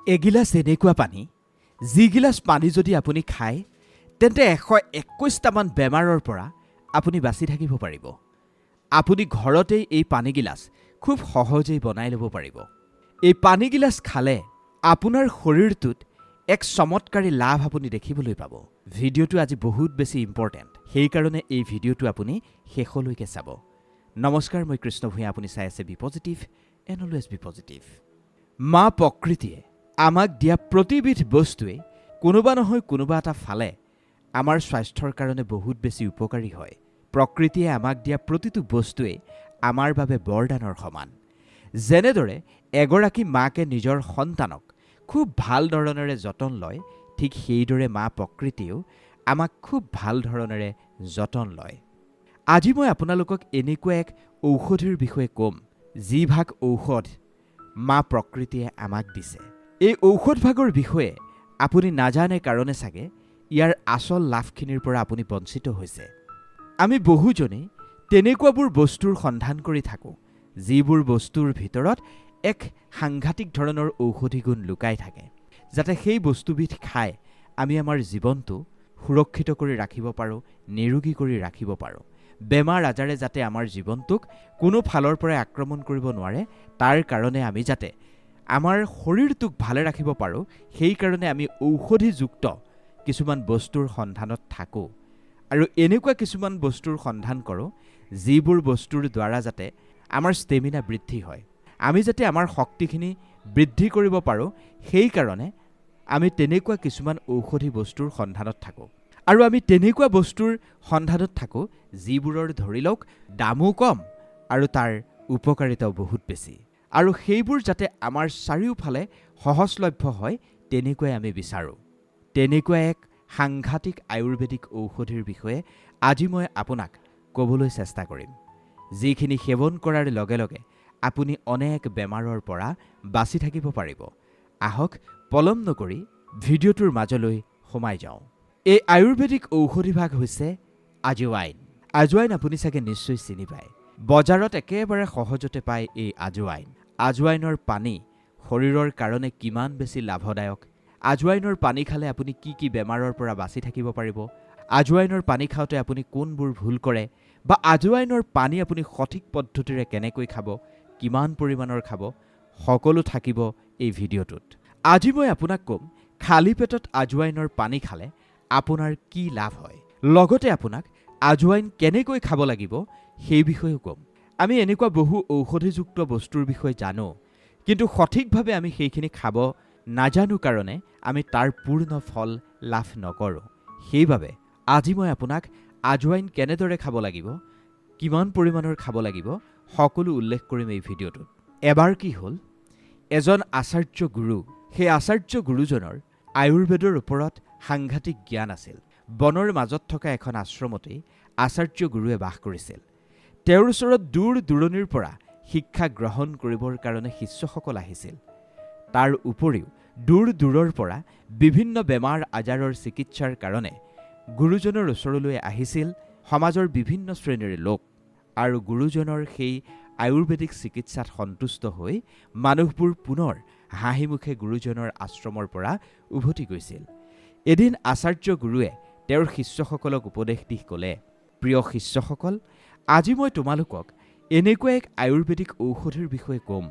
এগিলাচ এনেকুৱা পানী, যিগিলাচ পানী যদি আপুনি খায় তেন্তে 121টামান বেমাৰৰ পৰা আপুনি বাচি থাকিব পাৰিব। আপুনি ঘৰতেই এই পানীগিলাচ খুব সহজেই বনাই ল'ব পাৰিব। এই পানীগিলাচ খালে আপোনাৰ শৰীৰটোত এক চমৎকাৰী লাভ আপুনি দেখিবলৈ পাব। ভিডিঅ'টো আজি বহুত বেছি ইম্পৰ্টেণ্ট, সেইকাৰণে এই ভিডিঅ'টো আপুনি শেষলৈকে চাব। নমস্কাৰ, মই কৃষ্ণ ভূঞা, আপুনি চাই আছে be positive and always be positive. মা প্ৰকৃতিয়ে আমাক দিয়া প্ৰতিবিধ বস্তুৱে কোনোবা নহয় কোনোবা এটা ফালে আমাৰ স্বাস্থ্যৰ কাৰণে বহুত বেছি উপকাৰী হয়। প্ৰকৃতিয়ে আমাক দিয়া প্ৰতিটো বস্তুৱে আমাৰ বাবে বৰদানৰ সমান। যেনেদৰে এগৰাকী মাকে নিজৰ সন্তানক খুব ভাল ধৰণেৰে যতন লয়, ঠিক সেইদৰে মা প্ৰকৃতিয়েও আমাক খুব ভাল ধৰণেৰে যতন লয়। আজি মই আপোনালোকক এনেকুৱা এক ঔষধিৰ বিষয়ে ক'ম, যিভাগ ঔষধ মা প্ৰকৃতিয়ে আমাক দিছে। এই ঔষধভাগৰ বিষয়ে আপুনি নাজানে কাৰণে চাগে ইয়াৰ আচল লাভখিনিৰ পৰা আপুনি বঞ্চিত হৈছে। আমি বহুজনেই তেনেকুৱাবোৰ বস্তুৰ সন্ধান কৰি থাকোঁ, যিবোৰ বস্তুৰ ভিতৰত এক সাংঘাতিক ধৰণৰ ঔষধি গুণ লুকাই থাকে, যাতে সেই বস্তুবিধ খাই আমি আমাৰ জীৱনটো সুৰক্ষিত কৰি ৰাখিব পাৰোঁ, নিৰোগী কৰি ৰাখিব পাৰোঁ। বেমাৰ আজাৰে যাতে আমাৰ জীৱনটোক কোনো ফালৰ পৰাই আক্ৰমণ কৰিব নোৱাৰে, তাৰ কাৰণে আমি যাতে আমাৰ শৰীৰটোক ভালে ৰাখিব পাৰোঁ, সেইকাৰণে আমি ঔষধিযুক্ত কিছুমান বস্তুৰ সন্ধানত থাকোঁ। আৰু এনেকুৱা কিছুমান বস্তুৰ সন্ধান কৰোঁ, যিবোৰ বস্তুৰ দ্বাৰা যাতে আমাৰ ষ্টেমিনা বৃদ্ধি হয়, আমি যাতে আমাৰ শক্তিখিনি বৃদ্ধি কৰিব পাৰোঁ, সেইকাৰণে আমি তেনেকুৱা কিছুমান ঔষধি বস্তুৰ সন্ধানত থাকোঁ। আৰু আমি তেনেকুৱা বস্তুৰ সন্ধানত থাকোঁ, যিবোৰৰ ধৰি লওক দামো কম আৰু তাৰ উপকাৰিতাও বহুত বেছি। আৰু সেইবোৰ যাতে আমাৰ চাৰিওফালে সহজলভ্য হয়, তেনেকুৱাই আমি বিচাৰোঁ। তেনেকুৱা এক সাংঘাতিক আয়ুৰ্বেদিক ঔষধিৰ বিষয়ে আজি মই আপোনাক ক'বলৈ চেষ্টা কৰিম, যিখিনি সেৱন কৰাৰ লগে লগে আপুনি অনেক বেমাৰৰ পৰা বাচি থাকিব পাৰিব। আহক পলম নকৰি ভিডিঅ'টোৰ মাজলৈ সোমাই যাওঁ। এই আয়ুৰ্বেদিক ঔষধিভাগ হৈছে আজৱাইন। আজৱাইন আপুনি চাগে নিশ্চয় চিনি পায়। বজাৰত একেবাৰে সহজতে পায় এই আজৱাইন। আজৱাইনৰ পানী শৰীৰৰ কাৰণে কিমান বেছি লাভদায়ক, আজৱাইনৰ পানী খালে আপুনি কি কি বেমাৰৰ পৰা বাচি থাকিব পাৰিব, আজৱাইনৰ পানী খাওঁতে আপুনি কোনবোৰ ভুল কৰে, বা আজৱাইনৰ পানী আপুনি সঠিক পদ্ধতিৰে কেনেকৈ খাব, কিমান পৰিমাণৰ খাব, সকলো থাকিব এই ভিডিঅ'টোত। আজি মই আপোনাক ক'ম খালী পেটত আজৱাইনৰ পানী খালে আপোনাৰ কি লাভ হয়, লগতে আপোনাক আজৱাইন কেনেকৈ খাব লাগিব সেই বিষয়েও ক'ম। আমি এনেকুৱা বহু ঔষধিযুক্ত বস্তুৰ বিষয়ে জানো, কিন্তু সঠিকভাৱে আমি সেইখিনি খাব নাজানো কাৰণে আমি তাৰ পূৰ্ণ ফল লাভ নকৰোঁ। সেইবাবে আজি মই আপোনাক আজৱাইন কেনেদৰে খাব লাগিব, কিমান পৰিমাণৰ খাব লাগিব, সকলো উল্লেখ কৰিম এই ভিডিঅ'টোত। এবাৰ কি হ'ল, এজন আচাৰ্য গুৰু, সেই আচাৰ্য গুৰুজনৰ আয়ুৰ্বেদৰ ওপৰত সাংঘাতিক জ্ঞান আছিল। বনৰ মাজত থকা এখন আশ্ৰমতেই আচাৰ্য গুৰুৱে বাস কৰিছিল। তেওঁৰ ওচৰত দূৰ দূৰণিৰ পৰা শিক্ষা গ্ৰহণ কৰিবৰ কাৰণে শিষ্যসকল আহিছিল। তাৰ উপৰিও দূৰ দূৰৰ পৰা বিভিন্ন বেমাৰ আজাৰৰ চিকিৎসাৰ কাৰণে গুৰুজনৰ ওচৰলৈ আহিছিল সমাজৰ বিভিন্ন শ্ৰেণীৰ লোক। আৰু গুৰুজনৰ সেই আয়ুৰ্বেদিক চিকিৎসাত সন্তুষ্ট হৈ মানুহবোৰ পুনৰ হাঁহিমুখে গুৰুজনৰ আশ্ৰমৰ পৰা উভতি গৈছিল। এদিন আচাৰ্য গুৰুৱে তেওঁৰ শিষ্যসকলক উপদেশ দি ক'লে, প্ৰিয় শিষ্যসকল, আজি মই তোমালোকক এনেকুৱা এক আয়ুৰ্বেদিক ঔষধিৰ বিষয়ে ক'ম,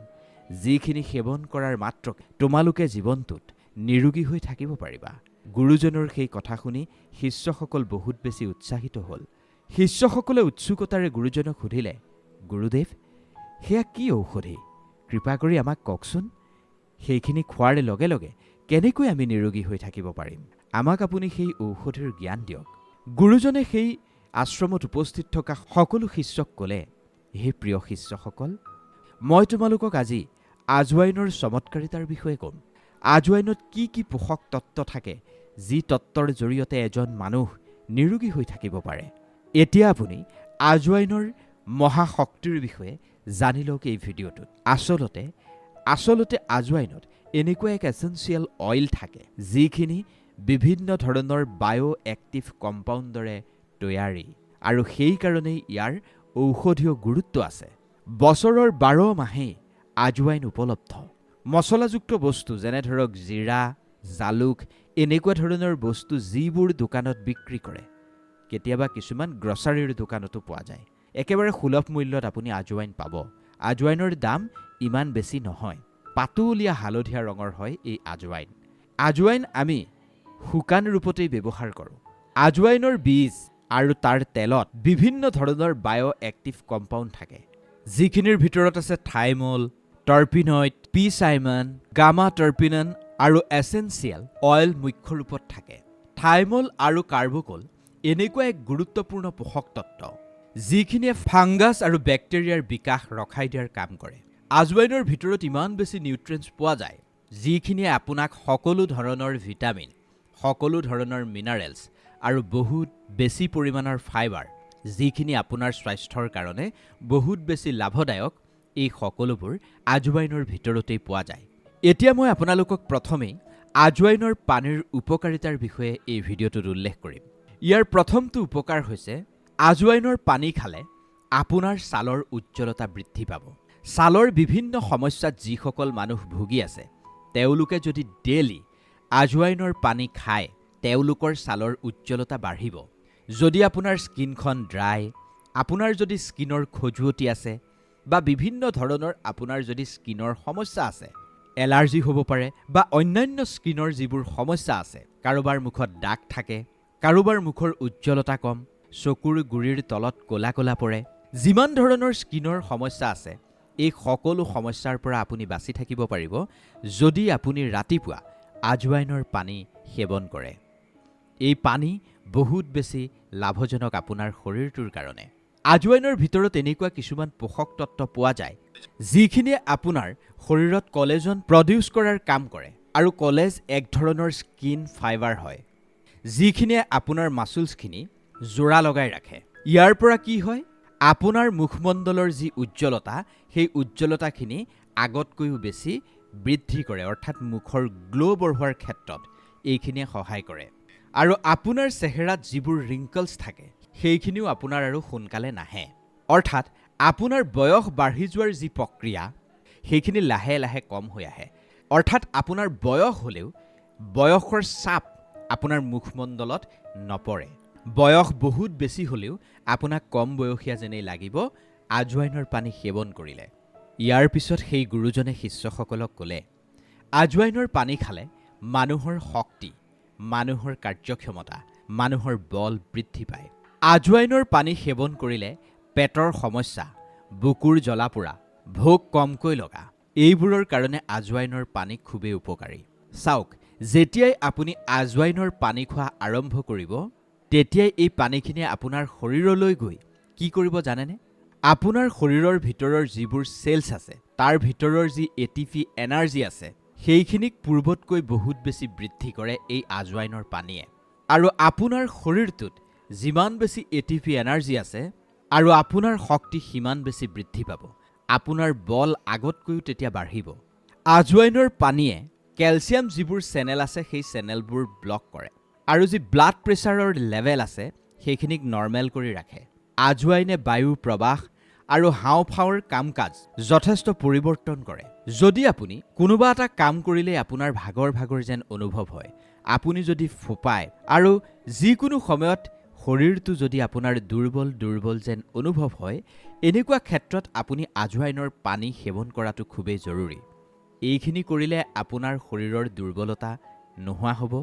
যিখিনি সেৱন কৰাৰ মাত্ৰকে তোমালোকে জীৱনটোত নিৰোগী হৈ থাকিব পাৰিবা। গুৰুজনৰ সেই কথা শুনি শিষ্যসকল বহুত বেছি উৎসাহিত হ'ল। শিষ্যসকলে উৎসুকতাৰে গুৰুজনক সুধিলে, গুৰুদেৱ, সেয়া কি ঔষধি? কৃপা কৰি আমাক কওকচোন। সেইখিনি খোৱাৰ লগে লগে কেনেকৈ আমি নিৰোগী হৈ থাকিব পাৰিম? আমাক আপুনি সেই ঔষধিৰ জ্ঞান দিয়ক। গুৰুজনে সেই আশ্ৰমত উপস্থিত থকা সকলো শিষ্যক ক'লে, হে প্ৰিয় শিষ্যসকল, মই তোমালোকক আজি আজৱাইনৰ চমৎকাৰিতাৰ বিষয়ে ক'ম। আজৱাইনত কি কি পোষক তত্ত্ব থাকে, যি তত্ত্বৰ জৰিয়তে এজন মানুহ নিৰোগী হৈ থাকিব পাৰে। এতিয়া আপুনি আজৱাইনৰ মহাশক্তিৰ বিষয়ে জানি লওক এই ভিডিঅ'টোত। আচলতে আজৱাইনত এনেকুৱা এক এচেঞ্চিয়েল অইল থাকে, যিখিনি বিভিন্ন ধৰণৰ বায়' এক্টিভ কম্পাউণ্ডৰে তৈয়াৰী, আৰু সেইকাৰণেই ইয়াৰ ঔষধীয় গুৰুত্ব আছে। বছৰৰ 12 মাহেই আজৱাইন উপলব্ধ। মছলাযুক্ত বস্তু যেনে ধৰক জিৰা, জালুক এনেকুৱা ধৰণৰ বস্তু যিবোৰ দোকানত বিক্ৰী কৰে, কেতিয়াবা কিছুমান গ্ৰছাৰীৰ দোকানতো পোৱা যায়। একেবাৰে সুলভ মূল্যত আপুনি আজৱাইন পাব। আজৱাইনৰ দাম ইমান বেছি নহয়। পাতলীয়া হালধীয়া ৰঙৰ হয় এই আজৱাইন। আজৱাইন আমি শুকান ৰূপতেই ব্যৱহাৰ কৰোঁ। আজৱাইনৰ বীজ আৰু তাৰ তেলত বিভিন্ন ধৰণৰ বায়' এক্টিভ কম্পাউণ্ড থাকে, যিখিনিৰ ভিতৰত আছে থাইমল, টাৰ্পিনইড, পি চাইমান, গামা টাৰ্পিনন আৰু এছেঞ্চিয়েল অইল মুখ্য ৰূপত থাকে। থাইমল আৰু কাৰ্বকল এনেকুৱা এক গুৰুত্বপূৰ্ণ পোষক তত্ত্ব যিখিনিয়ে ফাংগাছ আৰু বেক্টেৰিয়াৰ বিকাশ ৰখাই দিয়াৰ কাম কৰে। আজৱাইনৰ ভিতৰত ইমান বেছি নিউট্ৰিয়েণ্টছ পোৱা যায় যিখিনিয়ে আপোনাক সকলো ধৰণৰ ভিটামিন, সকলো ধৰণৰ মিনাৰেলছ আৰু বহুত বেছি পৰিমাণৰ ফাইবাৰ, যিখিনি আপোনাৰ স্বাস্থ্যৰ কাৰণে বহুত বেছি লাভদায়ক, এই সকলোবোৰ আজৱাইনৰ ভিতৰতেই পোৱা যায়। এতিয়া মই আপোনালোকক প্ৰথমেই আজৱাইনৰ পানীৰ উপকাৰিতাৰ বিষয়ে এই ভিডিঅ'টোত উল্লেখ কৰিম। ইয়াৰ প্ৰথমটো উপকাৰ হৈছে আজৱাইনৰ পানী খালে আপোনাৰ ছালৰ উজ্জ্বলতা বৃদ্ধি পাব। ছালৰ বিভিন্ন সমস্যাত যিসকল মানুহ ভুগি আছে, তেওঁলোকে যদি ডেইলি আজৱাইনৰ পানী খায়, তেওঁলোকৰ ছালৰ উজ্জ্বলতা বাঢ়িব। যদি আপোনাৰ স্কিনখন ড্ৰাই, আপোনাৰ যদি স্কিনৰ খজুৱতি আছে বা বিভিন্ন ধৰণৰ আপোনাৰ যদি স্কিনৰ সমস্যা আছে, এলাৰ্জি হ'ব পাৰে বা অন্যান্য স্কিনৰ যিবোৰ সমস্যা আছে, কাৰোবাৰ মুখত দাগ থাকে, কাৰোবাৰ মুখৰ উজ্জ্বলতা কম, চকুৰ গুৰিৰ তলত ক'লা ক'লা পৰে, যিমান ধৰণৰ স্কিনৰ সমস্যা আছে, এই সকলো সমস্যাৰ পৰা আপুনি বাচি থাকিব পাৰিব যদি আপুনি ৰাতিপুৱা আজৱাইনৰ পানী সেৱন কৰে। এই পানী বহুত বেছি লাভজনক আপোনাৰ শৰীৰটোৰ কাৰণে। আজৱাইনৰ ভিতৰত এনেকুৱা কিছুমান পোষক তত্ত্ব পোৱা যায় যিখিনিয়ে আপোনাৰ শৰীৰত কলেজন প্ৰডিউচ কৰাৰ কাম কৰে। আৰু কলেজ এক ধৰণৰ স্কিন ফাইবাৰ হয় যিখিনিয়ে আপোনাৰ মাচুলছখিনি জোৰা লগাই ৰাখে। ইয়াৰ পৰা কি হয়, আপোনাৰ মুখমণ্ডলৰ যি উজ্জ্বলতা, সেই উজ্জ্বলতাখিনি আগতকৈও বেছি বৃদ্ধি কৰে, অৰ্থাৎ মুখৰ গ্ল' বঢ়োৱাৰ ক্ষেত্ৰত এইখিনিয়ে সহায় কৰে। আৰু আপোনাৰ চেহেৰাত যিবোৰ ৰিংকলছ থাকে, সেইখিনিও আপোনাৰ আৰু সোনকালে নাহে। অৰ্থাৎ আপোনাৰ বয়স বাঢ়ি যোৱাৰ যি প্ৰক্ৰিয়া, সেইখিনি লাহে লাহে কম হৈ আহে। অৰ্থাৎ আপোনাৰ বয়স হ'লেও বয়সৰ চাপ আপোনাৰ মুখমণ্ডলত নপৰে। বয়স বহুত বেছি হ'লেও আপোনাক কম বয়সীয়া যেনেই লাগিব আজৱাইনৰ পানী সেৱন কৰিলে। ইয়াৰ পিছত সেই গুৰুজনে শিষ্যসকলক ক'লে, আজৱাইনৰ পানী খালে মানুহৰ শক্তি, মানুহৰ কাৰ্যক্ষমতা, মানুহৰ বল বৃদ্ধি পায়। আজৱাইনৰ পানী সেৱন কৰিলে পেটৰ সমস্যা, বুকুৰ জ্বলা-পোৰা, ভোক কমকৈ লগা, এইবোৰৰ কাৰণে আজৱাইনৰ পানী খুবেই উপকাৰী। চাওক, যেতিয়াই আপুনি আজৱাইনৰ পানী খোৱা আৰম্ভ কৰিব, তেতিয়াই এই পানীখিনিয়ে আপোনাৰ শৰীৰলৈ গৈ কি কৰিব জানেনে? আপোনাৰ শৰীৰৰ ভিতৰৰ যিবোৰ চেলছ আছে, তাৰ ভিতৰৰ যি এটিপি এনাৰ্জি আছে, সেইখিনিক পূৰ্বতকৈ বহুত বেছি বৃদ্ধি কৰে এই আজৱাইনৰ পানীয়ে। আৰু আপোনাৰ শৰীৰটোত যিমান বেছি এটিপি এনাৰ্জি আছে আৰু আপোনাৰ শক্তি সিমান বেছি বৃদ্ধি পাব। আপোনাৰ বল আগতকৈও তেতিয়া বাঢ়িব। আজৱাইনৰ পানীয়ে কেলছিয়াম যিবোৰ চেনেল আছে, সেই চেনেলবোৰ ব্লক কৰে আৰু যি ব্লাড প্ৰেছাৰৰ লেভেল আছে, সেইখিনিক নৰ্মেল কৰি ৰাখে। আজৱাইনে বায়ু প্ৰবাহ আৰু হাওঁফাওঁৰ কাম কাজ যথেষ্ট পৰিৱৰ্তন কৰে। যদি আপুনি কোনোবা এটা কাম কৰিলে আপোনাৰ ভাগৰ ভাগৰ যেন অনুভৱ হয়, আপুনি যদি ফোপায় আৰু যিকোনো সময়ত শৰীৰটো যদি আপোনাৰ দুৰ্বল দুৰ্বল যেন অনুভৱ হয়, এনেকুৱা ক্ষেত্ৰত আপুনি আজৱাইনৰ পানী সেৱন কৰাটো খুবেই জৰুৰী। এইখিনি কৰিলে আপোনাৰ শৰীৰৰ দুৰ্বলতা নোহোৱা হ'ব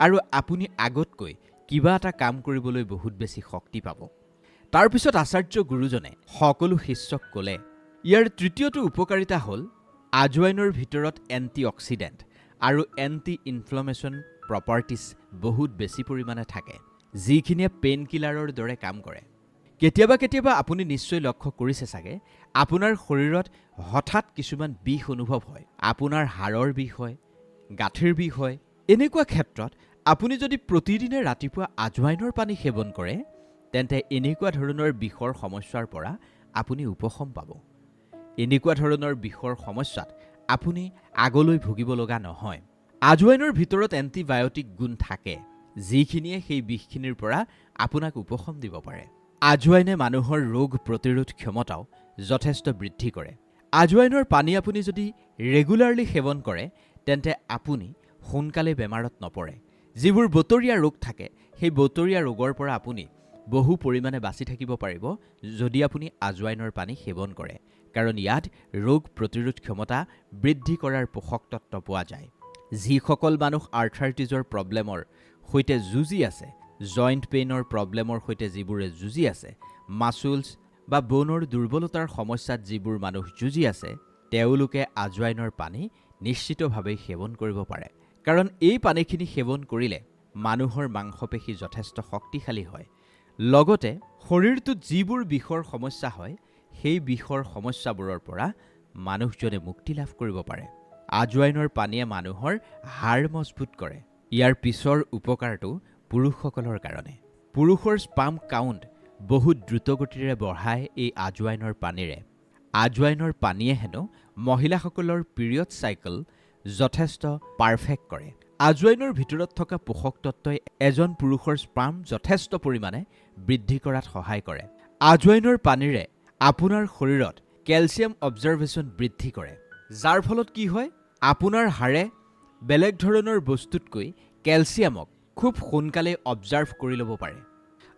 আৰু আপুনি আগতকৈ কিবা এটা কাম কৰিবলৈ বহুত বেছি শক্তি পাব। তাৰপিছত আচাৰ্য গুৰুজনে সকলো শিষ্যক ক'লে, ইয়াৰ তৃতীয়টো উপকাৰিতা হ'ল আজৱাইনৰ ভিতৰত এণ্টি অক্সিডেণ্ট আৰু এণ্টি ইনফ্লামেশ্যন প্ৰপাৰ্টিজ বহুত বেছি পৰিমাণে থাকে, যিখিনিয়ে পেইন কিলাৰৰ দৰে কাম কৰে। কেতিয়াবা কেতিয়াবা আপুনি নিশ্চয় লক্ষ্য কৰিছে চাগে, আপোনাৰ শৰীৰত হঠাৎ কিছুমান বিষ অনুভৱ হয়, আপোনাৰ হাড়ৰ বিষ হয়, গাঁঠিৰ বিষ হয়। এনেকুৱা ক্ষেত্ৰত আপুনি যদি প্ৰতিদিনে ৰাতিপুৱা আজৱাইনৰ পানী সেৱন কৰে, তেন্তে এনেকুৱা ধৰণৰ বিষৰ সমস্যাৰ পৰা আপুনি উপশম পাব। এনেকুৱা ধৰণৰ বিষৰ সমস্যাত আপুনি আগলৈ ভুগিব লগা নহয়। আজৱাইনৰ ভিতৰত এণ্টিবায়'টিক গুণ থাকে, যিখিনিয়ে সেই বিষখিনিৰ পৰা আপোনাক উপশম দিব পাৰে। আজৱাইনে মানুহৰ ৰোগ প্ৰতিৰোধ ক্ষমতাও যথেষ্ট বৃদ্ধি কৰে। আজৱাইনৰ পানী আপুনি যদি ৰেগুলাৰলি সেৱন কৰে তেন্তে আপুনি সোনকালে বেমাৰত নপৰে। যিবোৰ বতৰীয়া ৰোগ থাকে সেই বতৰীয়া ৰোগৰ পৰা আপুনি বহু পৰিমাণে বাচি থাকিব পাৰিব যদি আপুনি আজৱাইনৰ পানী সেৱন কৰে, কাৰণ ইয়াত ৰোগ প্ৰতিৰোধ ক্ষমতা বৃদ্ধি কৰাৰ পোষক তত্ত্ব পোৱা যায়। যিসকল মানুহ আৰ্থ্ৰাইটিছৰ প্ৰব্লেমৰ সৈতে যুঁজি আছে, জইণ্ট পেইনৰ প্ৰব্লেমৰ সৈতে যিবোৰে যুঁজি আছে, মাচুলছ বা বনৰ দুৰ্বলতাৰ সমস্যাত যিবোৰ মানুহ যুঁজি আছে, তেওঁলোকে আজৱাইনৰ পানী নিশ্চিতভাৱে সেৱন কৰিব পাৰে। কাৰণ এই পানীখিনি সেৱন কৰিলে মানুহৰ মাংসপেশী যথেষ্ট শক্তিশালী হয়। লগতে শৰীৰটোত যিবোৰ বিষৰ সমস্যা হয় সেই বিষৰ সমস্যাবোৰৰ পৰা মানুহজনে মুক্তি লাভ কৰিব পাৰে। আজৱাইনৰ পানীয়ে মানুহৰ হাড় মজবুত কৰে। ইয়াৰ পিছৰ উপকাৰটো পুৰুষসকলৰ কাৰণে। পুৰুষৰ স্পাম কাউণ্ট বহুত দ্ৰুতগতিৰে বঢ়ায় এই আজৱাইনৰ পানীৰে। আজৱাইনৰ পানীয়ে হেনো মহিলাসকলৰ পিৰিয়ড চাইকেল যথেষ্ট পাৰফেক্ট কৰে। আজৱাইনৰ ভিতৰত থকা পোষক তত্ত্বই এজন পুৰুষৰ স্পাম যথেষ্ট পৰিমাণে বৃদ্ধি কৰাত সহায় কৰে। আজৱাইনৰ পানীৰে আপোনাৰ শৰীৰত কেলছিয়াম অবজাৰ্ভেশ্যন বৃদ্ধি কৰে, যাৰ ফলত কি হয়, আপোনাৰ হাড়ে বেলেগ ধৰণৰ বস্তুতকৈ কেলছিয়ামক খুব সোনকালে অবজাৰ্ভ কৰি ল'ব পাৰে।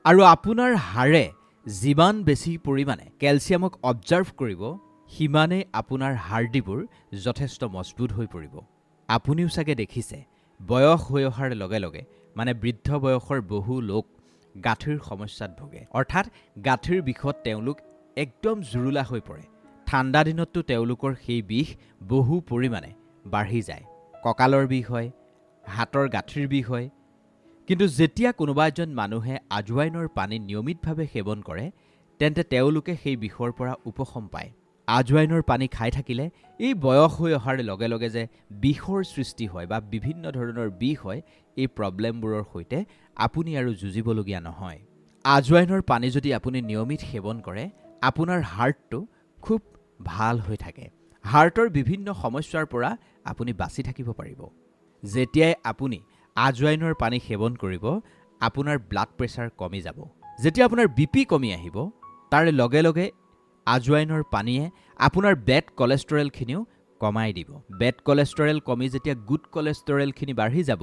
আৰু আপোনাৰ হাড়ে যিমান বেছি পৰিমাণে কেলছিয়ামক অবজাৰ্ভ কৰিব, সিমানেই আপোনাৰ হাড়দিবোৰ যথেষ্ট মজবুত হৈ পৰিব। আপুনিও চাগে দেখিছে, বয়স হৈ অহাৰ লগে লগে মানে বৃদ্ধ বয়সৰ বহু লোক গাঁঠিৰ সমস্যাত ভোগে, অৰ্থাৎ গাঁঠিৰ বিষত তেওঁলোক একদম জুৰুলা হৈ পৰে। ঠাণ্ডা দিনততো তেওঁলোকৰ সেই বিষ বহু পৰিমাণে বাঢ়ি যায়। কঁকালৰ বিষ হয়, হাতৰ গাঁঠিৰ বিষ হয়। কিন্তু যেতিয়া কোনোবা এজন মানুহে আজৱাইনৰ পানী নিয়মিতভাৱে সেৱন কৰে তেন্তে তেওঁলোকে সেই বিষৰ পৰা উপশম পায়। আজৱাইনৰ পানী খাই থাকিলে এই বয়স হৈ অহাৰ লগে লগে যে বিষৰ সৃষ্টি হয় বা বিভিন্ন ধৰণৰ বিষ হয়, এই প্ৰব্লেমবোৰৰ সৈতে আপুনি আৰু যুঁজিবলগীয়া নহয়। আজৱাইনৰ পানী যদি আপুনি নিয়মিত সেৱন কৰে, আপোনাৰ হাৰ্টটো খুব ভাল হৈ থাকে। হাৰ্টৰ বিভিন্ন সমস্যাৰ পৰা আপুনি বাচি থাকিব পাৰিব। যেতিয়াই আপুনি আজৱাইনৰ পানী সেৱন কৰিব, আপোনাৰ ব্লাড প্ৰেছাৰ কমি যাব। যেতিয়া আপোনাৰ BP কমি আহিব, তাৰ লগে লগে আজৱাইনৰ পানীয়ে আপোনাৰ বেড কলেষ্ট্ৰৰেলখিনিও কমাই দিব। বেড কলেষ্ট্ৰৰেল কমি যেতিয়া গুড কলেষ্ট্ৰৰেলখিনি বাঢ়ি যাব,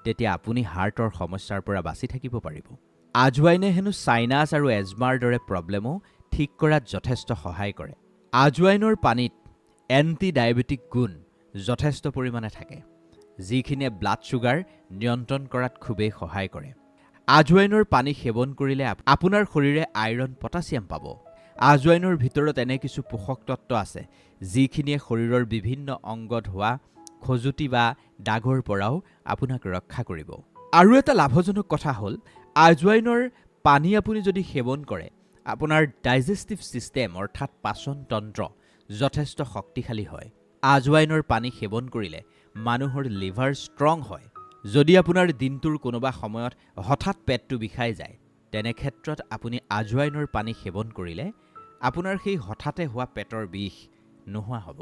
তেতিয়া আপুনি হাৰ্টৰ সমস্যাৰ পৰা বাচি থাকিব পাৰিব। আজৱাইনে হেনো চাইনাছ আৰু এজমাৰ দৰে প্ৰব্লেমো ঠিক কৰাত যথেষ্ট সহায় কৰে। আজৱাইনৰ পানীত এণ্টি ডায়েবেটিক গুণ যথেষ্ট পৰিমাণে থাকে, যিখিনিয়ে ব্লাড ছুগাৰ নিয়ন্ত্ৰণ কৰাত খুবেই সহায় কৰে। আজৱাইনৰ পানী সেৱন কৰিলে আপোনাৰ শৰীৰে আইৰণ, পটাছিয়াম পাব। আজৱাইনৰ ভিতৰত এনে কিছু পোষক তত্ত্ব আছে যিখিনিয়ে শৰীৰৰ বিভিন্ন অংগত হোৱা খজুতি বা দাগৰ পৰাও আপোনাক ৰক্ষা কৰিব। আৰু এটা লাভজনক কথা হ'ল, আজৱাইনৰ পানী আপুনি যদি সেৱন কৰে, আপোনাৰ ডাইজেষ্টিভ ছিষ্টেম অৰ্থাৎ পাচন তন্ত্ৰ যথেষ্ট শক্তিশালী হয়। আজৱাইনৰ পানী সেৱন কৰিলে মানুহৰ লিভাৰ ষ্ট্ৰং হয়। যদি আপোনাৰ দিনটোৰ কোনোবা সময়ত হঠাৎ পেটটো বিষাই যায়, তেনে ক্ষেত্ৰত আপুনি আজৱাইনৰ পানী সেৱন কৰিলে আপোনাৰ সেই হঠাতে হোৱা পেটৰ বিষ নোহোৱা হ'ব।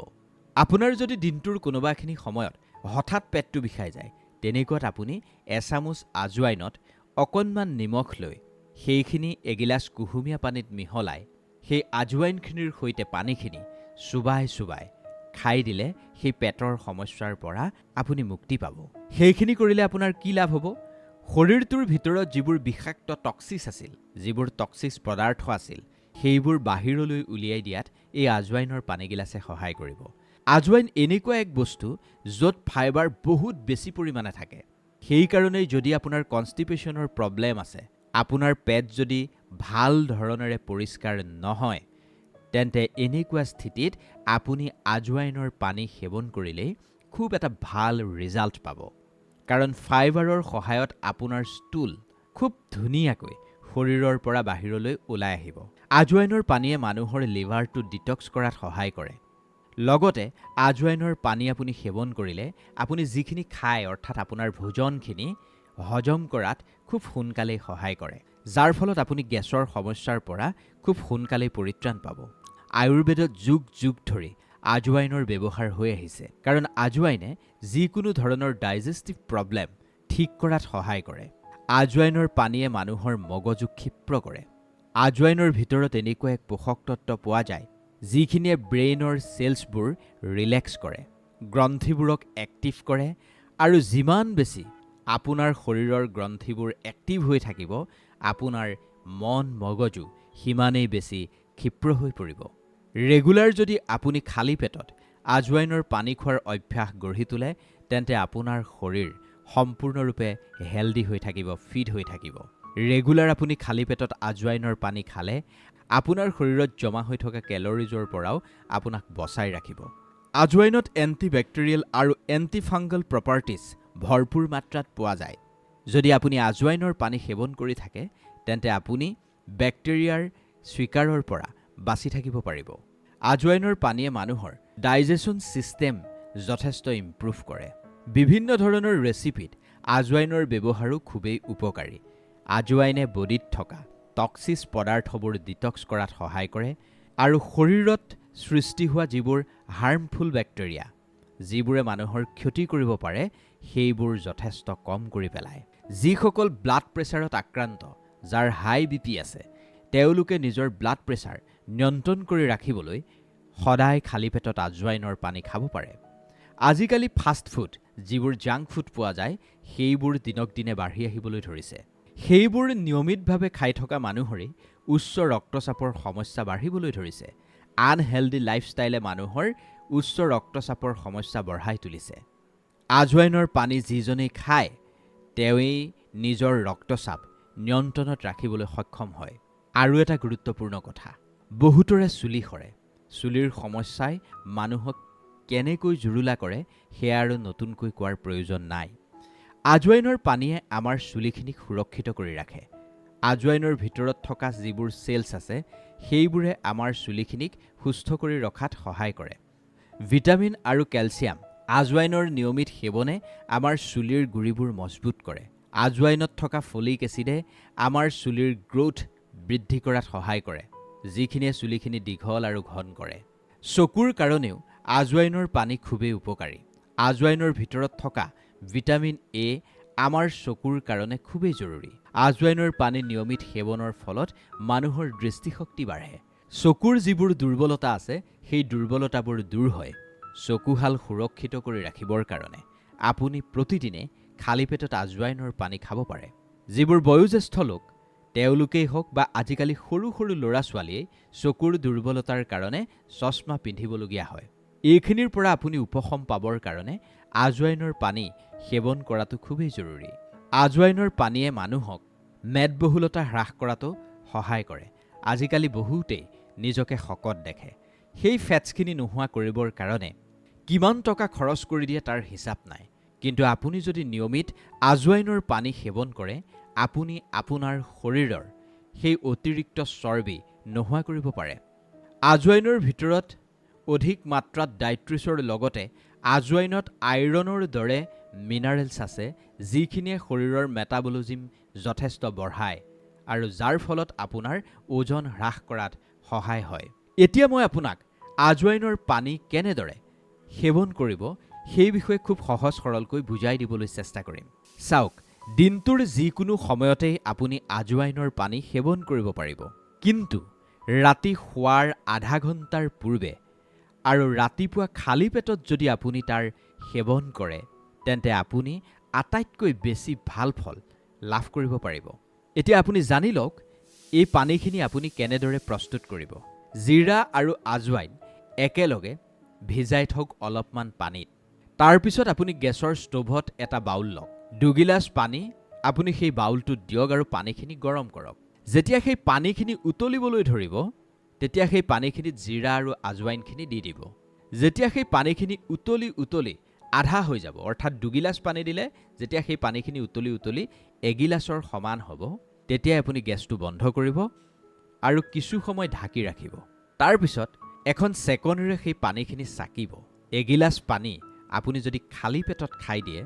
আপোনাৰ যদি দিনটোৰ কোনোবাখিনি সময়ত হঠাৎ পেটটো বিষাই যায়, তেনেকুৱাত আপুনি এচামুচ আজৱাইনত অকণমান নিমখ লৈ সেইখিনি এগিলাচ কুহুমীয়া পানীত মিহলাই সেই আজৱাইনখিনিৰ সৈতে পানীখিনি চুবাই চুবাই খাই দিলে সেই পেটৰ সমস্যাৰ পৰা আপুনি মুক্তি পাব। সেইখিনি কৰিলে আপোনাৰ কি লাভ হ'ব? শৰীৰটোৰ ভিতৰত যিবোৰ বিষাক্ত টক্সিছ আছিল, যিবোৰ টক্সিছ পদাৰ্থ আছিল, সেইবোৰ বাহিৰলৈ উলিয়াই দিয়াত এই আজৱাইনৰ পানীগিলাচে সহায় কৰিব। আজৱাইন এনেকুৱা এক বস্তু য'ত ফাইবাৰ বহুত বেছি পৰিমাণে থাকে। সেইকাৰণেই যদি আপোনাৰ কনষ্টিপেশ্যনৰ প্ৰব্লেম আছে, আপোনাৰ পেট যদি ভাল ধৰণেৰে পৰিষ্কাৰ নহয়, তেন্তে এনেকুৱা স্থিতিত আপুনি আজৱাইনৰ পানী সেৱন কৰিলেই খুব এটা ভাল ৰিজাল্ট পাব। কাৰণ ফাইবাৰৰ সহায়ত আপোনাৰ ষ্টুল খুব ধুনীয়াকৈ শৰীৰৰ পৰা বাহিৰলৈ ওলাই আহিব। আজৱাইনৰ পানীয়ে মানুহৰ লিভাৰটো ডিটক্স কৰাত সহায় কৰে। লগতে আজৱাইনৰ পানী আপুনি সেৱন কৰিলে আপুনি যিখিনি খায়, অৰ্থাৎ আপোনাৰ ভোজনখিনি হজম কৰাত খুব সোনকালেই সহায় কৰে, যাৰ ফলত আপুনি গেছৰ সমস্যাৰ পৰা খুব সোনকালেই পৰিত্ৰাণ পাব। আয়ুৰ্বেদত যুগ যুগ ধৰি আজৱাইনৰ ব্যৱহাৰ হৈ আহিছে, কাৰণ আজৱাইনে যিকোনো ধৰণৰ ডাইজেষ্টিভ প্ৰব্লেম ঠিক কৰাত সহায় কৰে। আজৱাইনৰ পানীয়ে মানুহৰ মগজু ক্ষিপ্ৰ কৰে। আজৱাইনৰ ভিতৰত এনেকুৱা এক পোষক তত্ত্ব পোৱা যায় যিখিনিয়ে ব্ৰেইনৰ চেলছবোৰ ৰিলেক্স কৰে, গ্ৰন্থিবোৰক এক্টিভ কৰে, আৰু যিমান বেছি আপোনাৰ শৰীৰৰ গ্ৰন্থিবোৰ এক্টিভ হৈ থাকিব, আপোনাৰ মন মগজু সিমানেই বেছি ক্ষিপ্ৰ হৈ পৰিব। ৰেগুলাৰ যদি আপুনি খালী পেটত আজৱাইনৰ পানী খোৱাৰ অভ্যাস গঢ়ি তোলে, তেন্তে আপোনাৰ শৰীৰ সম্পূৰ্ণৰূপে হেল্ডি হৈ থাকিব, ফিট হৈ থাকিব। ৰেগুলাৰ আপুনি খালী পেটত আজৱাইনৰ পানী খালে আপোনাৰ শৰীৰত জমা হৈ থকা কেলৰিজৰ পৰাও আপোনাক বচাই ৰাখিব। আজৱাইনত এণ্টিবেক্টেৰিয়েল আৰু এণ্টিফাংগল প্ৰপাৰ্টিজ ভৰপূৰ মাত্ৰাত পোৱা যায়। যদি আপুনি আজৱাইনৰ পানী সেৱন কৰি থাকে, তেন্তে আপুনি বেক্টেৰিয়াৰ স্বীকাৰৰ পৰা বাচি থাকিব পাৰিব। আজৱাইনৰ পানীয়ে মানুহৰ ডাইজেশ্যন ছিষ্টেম যথেষ্ট ইম্প্ৰুভ কৰে। বিভিন্ন ধৰণৰ ৰেচিপিত আজৱাইনৰ ব্যৱহাৰো খুবেই উপকাৰী। আজৱাইনে বডিত থকা টক্সিছ পদাৰ্থবোৰ ডিটক্স কৰাত সহায় কৰে আৰু শৰীৰত সৃষ্টি হোৱা যিবোৰ হাৰ্মফুল বেক্টেৰিয়া, যিবোৰে মানুহৰ ক্ষতি কৰিব পাৰে, সেইবোৰ যথেষ্ট কম কৰি পেলায়। যিসকল ব্লাড প্ৰেছাৰত আক্ৰান্ত, যাৰ হাই BP আছে, তেওঁলোকে নিজৰ ব্লাড প্ৰেছাৰ নিয়ন্ত্ৰণ কৰি ৰাখিবলৈ সদায় খালী পেটত আজৱাইনৰ পানী খাব পাৰে। আজিকালি ফাষ্ট ফুড, যিবোৰ জাংক ফুড পোৱা যায়, সেইবোৰ দিনক দিনে বাঢ়ি আহিবলৈ ধৰিছে। সেইবোৰ নিয়মিতভাৱে খাই থকা মানুহৰেই উচ্চ ৰক্তচাপৰ সমস্যা বাঢ়িবলৈ ধৰিছে। আনহেল্ডি লাইফষ্টাইলে মানুহৰ উচ্চ ৰক্তচাপৰ সমস্যা বঢ়াই তুলিছে। আজৱাইনৰ পানী যিজনেই খায়, তেওঁৱেই নিজৰ ৰক্তচাপ নিয়ন্ত্ৰণত ৰাখিবলৈ সক্ষম হয়। আৰু এটা গুৰুত্বপূৰ্ণ কথা, বহুতৰে চুলি সৰে। চুলিৰ সমস্যাই মানুহক কেনেকৈ জুৰুলা কৰে, সেয়া আৰু নতুনকৈ কোৱাৰ প্ৰয়োজন নাই। আজৱাইনৰ পানীয়ে আমাৰ চুলিখিনিক সুৰক্ষিত কৰি ৰাখে। আজৱাইনৰ ভিতৰত থকা যিবোৰ চেলছ আছে, সেইবোৰে আমাৰ চুলিখিনিক সুস্থ কৰি ৰখাত সহায় কৰে। ভিটামিন আৰু কেলছিয়াম আজৱাইনৰ নিয়মিত সেৱনে আমাৰ চুলিৰ গুৰিবোৰ মজবুত কৰে। আজৱাইনত থকা ফলিক এচিডে আমাৰ চুলিৰ গ্ৰোথ বৃদ্ধি কৰাত সহায় কৰে, যিখিনিয়ে চুলিখিনি দীঘল আৰু ঘন কৰে। চকুৰ কাৰণেও আজৱাইনৰ পানী খুবেই উপকাৰী। আজৱাইনৰ ভিতৰত থকা ভিটামিন A আমাৰ চকুৰ কাৰণে খুবেই জৰুৰী। আজৱাইনৰ পানী নিয়মিত সেৱনৰ ফলত মানুহৰ দৃষ্টিশক্তি বাঢ়ে। চকুৰ যিবোৰ দুৰ্বলতা আছে, সেই দুৰ্বলতাবোৰ দূৰ হয়। চকুহাল সুৰক্ষিত কৰি ৰাখিবৰ কাৰণে আপুনি প্ৰতিদিনে খালী পেটত আজৱাইনৰ পানী খাব পাৰে। যিবোৰ বয়োজ্যেষ্ঠ লোক, তেওঁলোকেই হওক বা আজিকালি সৰু সৰু ল'ৰা ছোৱালীয়ে চকুৰ দুৰ্বলতাৰ কাৰণে চশমা পিন্ধিবলগীয়া হয়। এইখিনিৰ পৰা আপুনি উপশম পাবৰ কাৰণে আজৱাইনৰ পানী সেৱন কৰাটো খুবেই জৰুৰী। আজৱাইনৰ পানীয়ে মানুহক মেদবহুলতা হ্ৰাস কৰাটো সহায় কৰে। আজিকালি বহুতেই নিজকে শকত দেখে। সেই ফেটছখিনি নোহোৱা কৰিবৰ কাৰণে কিমান টকা খৰচ কৰি দিয়ে তাৰ হিচাপ নাই। কিন্তু আপুনি যদি নিয়মিত আজৱাইনৰ পানী সেৱন কৰে, আপুনি আপোনাৰ শৰীৰৰ সেই অতিৰিক্ত চৰ্বি নোহোৱা কৰিব পাৰে। আজৱাইনৰ ভিতৰত অধিক মাত্ৰাত ডাইট্ৰিছৰ লগতে আজৱাইনত আইৰণৰ দৰে মিনাৰেলছ আছে, যিখিনিয়ে শৰীৰৰ মেটাবলিজিম যথেষ্ট বঢ়ায় আৰু যাৰ ফলত আপোনাৰ ওজন হ্ৰাস কৰাত সহায় হয়। এতিয়া মই আপোনাক আজৱাইনৰ পানী কেনেদৰে সেৱন কৰিব, সেই বিষয়ে খুব সহজ সৰলকৈ বুজাই দিবলৈ চেষ্টা কৰিম। চাওক, দিনটোৰ যিকোনো সময়তেই আপুনি আজৱাইনৰ পানী সেৱন কৰিব পাৰিব। কিন্তু ৰাতি শোৱাৰ আধা ঘণ্টাৰ পূৰ্বে আৰু ৰাতিপুৱা খালী পেটত যদি আপুনি তাৰ সেৱন কৰে, তেন্তে আপুনি আটাইতকৈ বেছি ভাল ফল লাভ কৰিব পাৰিব। এতিয়া আপুনি জানি লওক, এই পানীখিনি আপুনি কেনেদৰে প্ৰস্তুত কৰিব। জিৰা আৰু আজৱাইন একেলগে ভিজাই থওক অলপমান পানীত। তাৰপিছত আপুনি গেছৰ ষ্টোভত এটা বাউল লওক। 2 গিলাচ পানী আপুনি সেই বাউলটোত দিয়ক আৰু পানীখিনি গৰম কৰক। যেতিয়া সেই পানীখিনি উতলিবলৈ ধৰিব, তেতিয়া সেই পানীখিনিত জিৰা আৰু আজৱাইনখিনি দি দিব। যেতিয়া সেই পানীখিনি উতলি আধা হৈ যাব, অৰ্থাৎ 2 গিলাচ পানী দিলে যেতিয়া সেই পানীখিনি উতলি 1 গিলাচৰ সমান হ'ব, তেতিয়াই আপুনি গেছটো বন্ধ কৰিব আৰু কিছু সময় ঢাকি ৰাখিব। তাৰপিছত এখন চেকনিৰে সেই পানীখিনি চাকিব। 1 গিলাচ পানী আপুনি যদি খালী পেটত খাই দিয়ে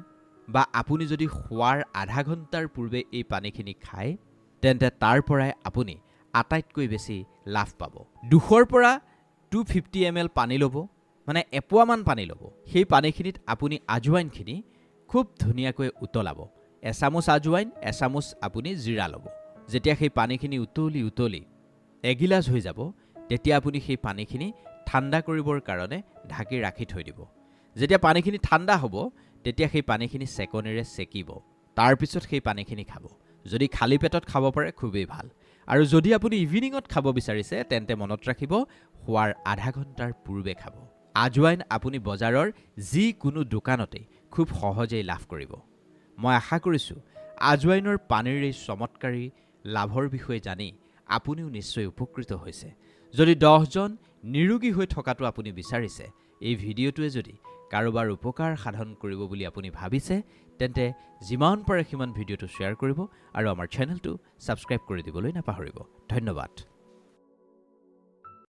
বা আপুনি যদি শোৱাৰ আধা ঘণ্টাৰ পূৰ্বে এই পানীখিনি খায়, তেন্তে তাৰ পৰাই আপুনি আটাইতকৈ বেছি লাভ পাব। 200 পৰা 250 ml পানী ল'ব, মানে এপোৱামান পানী ল'ব। সেই পানীখিনিত আপুনি আজৱাইনখিনি খুব ধুনীয়াকৈ উতলাব। এচামুচ আজৱাইন, এচামুচ আপুনি জিৰা ল'ব। যেতিয়া সেই পানীখিনি উতলি 1 গিলাচ হৈ যাব, তেতিয়া আপুনি সেই পানীখিনি ঠাণ্ডা কৰিবৰ কাৰণে ঢাকি ৰাখি থৈ দিব। যেতিয়া পানীখিনি ঠাণ্ডা হ'ব তেতিয়া সেই পানীখিনি চেকনিৰে চেকিব। তাৰপিছত সেই পানীখিনি খাব। যদি খালী পেটত খাব পাৰে খুবেই ভাল। আৰু যদি আপুনি ইভিনিঙত খাব বিচাৰিছে তেন্তে মনত ৰাখিব খোৱাৰ আধা ঘণ্টাৰ পূৰ্বে খাব। আজৱাইন আপুনি বজাৰৰ যিকোনো দোকানতেই খুব সহজেই লাভ কৰিব। মই আশা কৰিছোঁ আজৱাইনৰ পানীৰ এই চমৎকাৰী লাভৰ বিষয়ে জানি আপুনিও নিশ্চয় উপকৃত হৈছে। যদি 10জন নিৰোগী হৈ থকাটো আপুনি বিচাৰিছে, এই ভিডিঅ'টোৱে যদি কাৰোবাৰ উপকাৰ সাধন কৰিব বুলি আপুনি ভাবিছে, তেন্তে যিমান পাৰে সিমান ভিডিঅ'টো শ্বেয়াৰ কৰিব আৰু আমাৰ চেনেলটো ছাবস্ক্ৰাইব কৰি দিবলৈ নাপাহৰিব। ধন্যবাদ।